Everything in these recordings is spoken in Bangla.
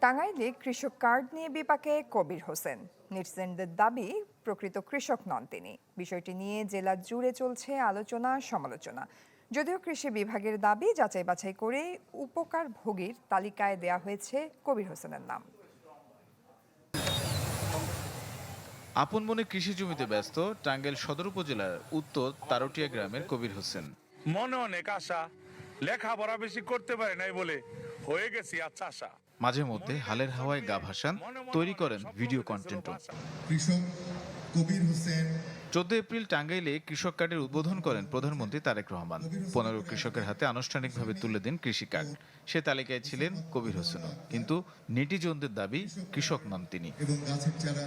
টাঙ্গাইলে কৃষক কার্ড নিয়ে বিপাকে কবির হোসেন। নেটিজেনদের দাবি প্রকৃত কৃষক নন তিনি। বিষয়টি নিয়ে জেলা জুড়ে চলছে আলোচনা সমালোচনা। যদিও কৃষি বিভাগের দাবি যাচাই বাছাই করে উপকারভোগীর তালিকায় দেয়া হয়েছে কবির হোসেনের নাম। আপন মনে কৃষি জমিতে ব্যস্ত টাঙ্গাইল সদর উপজেলার উত্তর তারটিয়া গ্রামের কবির হোসেন। মনে অনেক আশা, লেখাপড়া বেশি করতে পারে নাই বলে হয়ে গেছি আচ্ছা আশা। মাঝে মধ্যে হালের হাওয়ায় গা ভাসান, তৈরি করেন ভিডিও কন্টেন্টও। কৃষক কবির হোসেন। 14 এপ্রিল টাঙ্গাইলে কৃষক কার্ডের উদ্বোধন করেন প্রধানমন্ত্রী তারেক রহমান। 15 কৃষকের হাতে আনুষ্ঠানিকভাবে তুলে দেন কৃষি কার্ড। সে তালিকায় ছিলেন কবির হোসেনও, কিন্তু নেটিজনদের দাবি কৃষক নন তিনি। এবং গাছের চারা।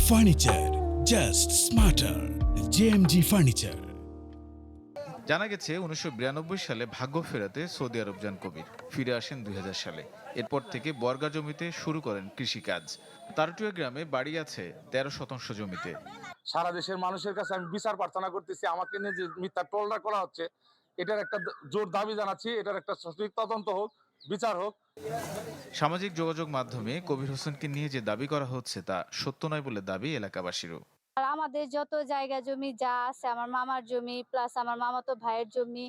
Furniture just smarter, JMG furniture. জানা গেছে 1992 সালে ভাগ্য ফেরাতে সৌদি আরব যান কবির। ফিরে আসেন 2000 সালে। এরপর থেকে বর্গা জমিতে শুরু করেন কৃষিকাজ। তারটিয়া গ্রামে বাড়ি আছে 13 শতাংশ জমিতে। সারা দেশের মানুষের কাছে আমি বিচার প্রার্থনা করতেছি, আমাকে নিয়ে যে মিথ্যা ট্রোলটা করা হচ্ছে এটার একটা জোর দাবি জানাচ্ছি, এটার একটা সঠিক তদন্ত হোক, বিচার হোক। সামাজিক যোগাযোগ মাধ্যমে কবির হোসেনকে নিয়ে যে দাবি করা হচ্ছে তা সত্য নয় বলে দাবি এলাকাবাসীরও। আর আমাদের যত জায়গা জমি যা আছে, আমার মামার জমি প্লাস আমার মামাতো ভাইয়ের জমি,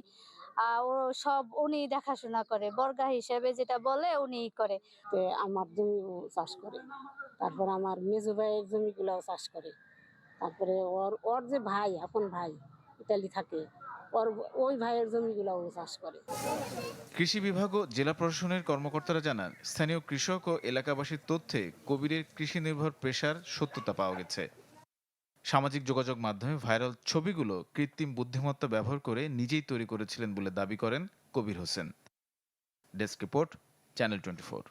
ও সব উনি দেখাশোনা করে। বর্গা হিসেবে যেটা বলে উনিই করে। আমার জমিও চাষ করে, তারপর আমার মেজো ভাইয়ের জমিগুলাও চাষ করে, তারপরে ওর যে ভাই, আপন ভাই ইতালি থাকে, ওই ভাইয়ের জমিগুলাও চাষ করে। কৃষি বিভাগ ও জেলা প্রশাসনের কর্মকর্তারা জানান, স্থানীয় কৃষক ও এলাকাবাসীর তথ্যে কবিরের কৃষি নির্ভর পেশার সত্যতা পাওয়া গেছে। সামাজিক যোগাযোগ মাধ্যমে ভাইরাল ছবিগুলো কৃত্রিম বুদ্ধিমত্তা ব্যবহার করে নিজেই তৈরি করেছিলেন বলে দাবি করেন Kabir Hossain. Desk report, channel 24।